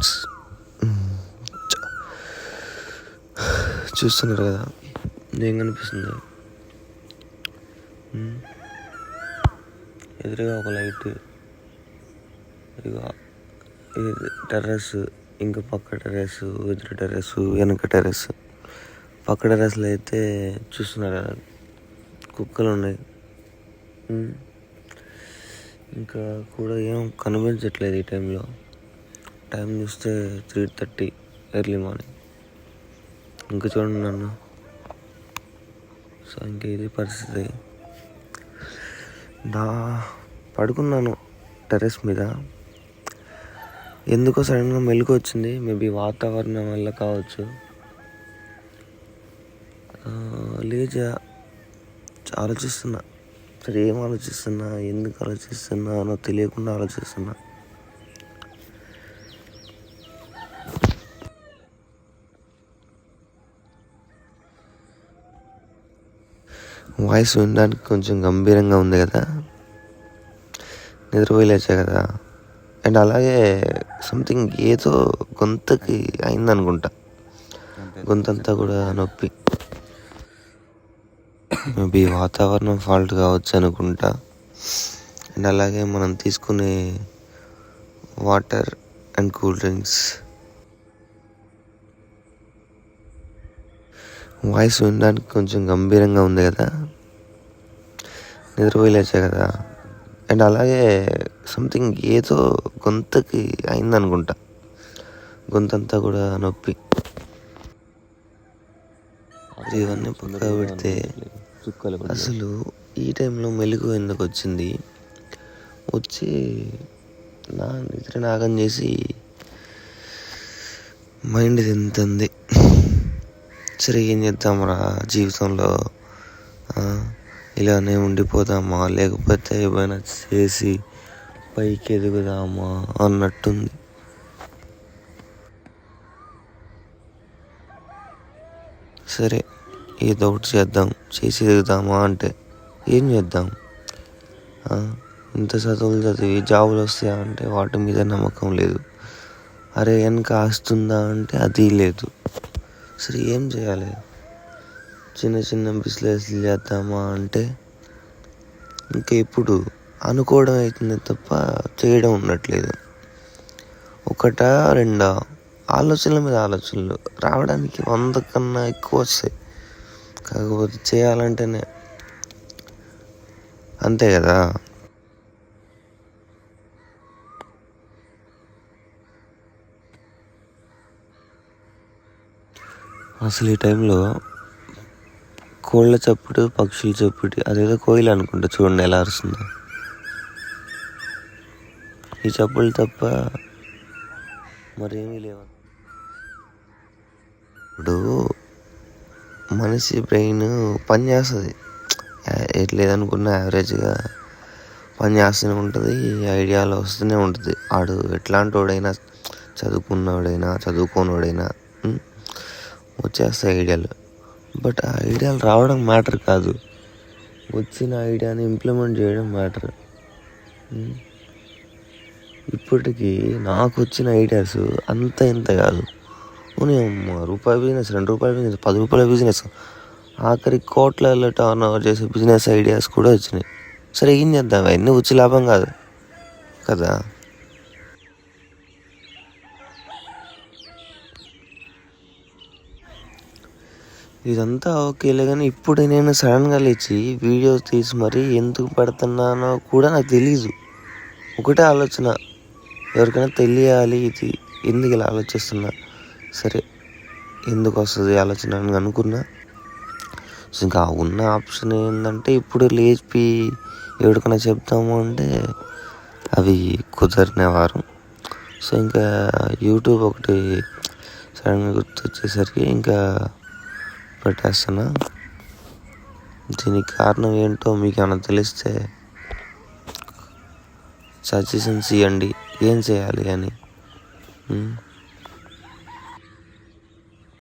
Friends, చూస్తున్నారు కదా ఏం కనిపిస్తుంది? ఎదురుగా ఒక లైట్, టెర్రస్, ఇంకా పక్క టెర్రస్, ఎదురు టెర్రస్, వెనక టెర్రస్. పక్క టెర్రస్లో అయితే చూస్తున్నారు కదా కుక్కలు ఉన్నాయి. ఇంకా కూడా ఏం కనిపించట్లేదు ఈ టైంలో. టైం చూస్తే 3:30 ఎర్లీ మార్నింగ్. ఇంకా చూడండి నన్ను. సో ఇంకా ఇది పరిస్థితి. పడుకున్నాను టెర్రస్ మీద. ఎందుకో సడన్గా మెలకు వచ్చింది. మేబీ వాతావరణం వల్ల కావచ్చు. లేజా ఆలోచిస్తున్నా. సరే ఏం ఆలోచిస్తున్నా, ఎందుకు ఆలోచిస్తున్నానో తెలియకుండా ఆలోచిస్తున్నా. వాయిస్ వినడానికి కొంచెం గంభీరంగా ఉంది కదా, నిద్రపోయి లేచా కదా. అండ్ అలాగే సంథింగ్ ఏదో గొంతుకి అయిందనుకుంటా, గొంతంతా కూడా నొప్పి. మేబీ వాతావరణం ఫాల్ట్ కావచ్చు అనుకుంటా. అండ్ అలాగే మనం తీసుకునే water and cool drinks. Voice వినడానికి కొంచెం గంభీరంగా ఉంది కదా, నిద్రపోయి లేచా కదా. అండ్ అలాగే సంథింగ్ ఏదో గొంతుకి అయిందనుకుంటా, గొంతంతా కూడా నొప్పి. ఇవన్నీ పక్కా పెడితే అసలు ఈ టైంలో మెలుగు ఎందుకు వచ్చింది? వచ్చి నా నిద్ర నాగం చేసి మైండ్ తింటుంది. సరే ఏం చేద్దాంరా జీవితంలో, ఇలానే ఉండిపోదామా లేకపోతే ఏమైనా చేసి పైకి ఎదుగుదామా అన్నట్టుంది. సరే ఏదో ఒకటి చేద్దాం, చేసి ఎదుగుదామా అంటే ఏం చేద్దాం? ఇంత చదువులు చదివి జాబులు వస్తాయా అంటే వాటి మీద నమ్మకం లేదు. అరే వెనక ఆస్తుందా అంటే అది లేదు. సరే ఏం చేయాలి? చిన్న చిన్న బిజినెస్లు చేద్దామా అంటే ఇంకా ఇప్పుడు అనుకోవడం అవుతుంది తప్ప చేయడం ఉండట్లేదు. ఒకటా రెండా ఆలోచనల మీద ఆలోచనలు రావడానికి 100 కన్నా ఎక్కువ వస్తాయి. కాకపోతే చేయాలంటేనే అంతే కదా. అసలు ఈ టైంలో కోళ్ళ చప్పుడు, పక్షుల చప్పుడు, అదేదో కోయిల అనుకుంటా, చూడండి ఎలా అరుస్తుందో. ఈ చప్పులు తప్ప మరేమీ లేవు. ఇప్పుడు మనిషి బ్రెయిన్ పని చేస్తుంది, లేదనుకున్న యావరేజ్గా పని చేస్తూనే ఉంటుంది, ఐడియాలు వస్తూనే ఉంటుంది. ఆడు ఎట్లాంటి వాడైనా, చదువుకున్నవాడైనా చదువుకోనివాడైనా వచ్చేస్తాయి ఐడియాలు. బట్ ఆ ఐడియాలు రావడం మ్యాటర్ కాదు, వచ్చిన ఐడియాని ఇంప్లిమెంట్ చేయడం మ్యాటర్. ఇప్పటికీ నాకు వచ్చిన ఐడియాస్ అంత ఇంత కాదు. రూపాయి బిజినెస్, 2 రూపాయల బిజినెస్, 10 రూపాయల బిజినెస్, ఆఖరి కోట్లలో టర్న్ ఓవర్ చేసే బిజినెస్ ఐడియాస్ కూడా వచ్చినాయి. సరే ఏం చేద్దాం? అవన్నీ వచ్చి లాభం కాదు కదా. ఇదంతా ఓకేలే, కానీ ఇప్పుడు నేను సడన్గా లేచి వీడియో తీసి మరీ ఎందుకు పెడుతున్నానో కూడా నాకు తెలీదు. ఒకటే ఆలోచన, ఎవరికైనా తెలియాలి ఇది ఎందుకు ఇలా ఆలోచిస్తున్నా. సరే ఎందుకు వస్తుంది ఆలోచన అని అనుకున్నా. సో ఇంకా ఉన్న ఆప్షన్ ఏంటంటే ఇప్పుడు లేచి ఎవరికైనా చెప్తాము అంటే అవి కుదరనే వారం. సో ఇంకా యూట్యూబ్ ఒకటి సడన్గా గుర్తొచ్చేసరికి ఇంకా పెట్టేస్తున్నా. దీనికి కారణం ఏంటో మీకు ఏమైనా తెలిస్తే సజెషన్స్ ఇవ్వండి, ఏం చేయాలి అని.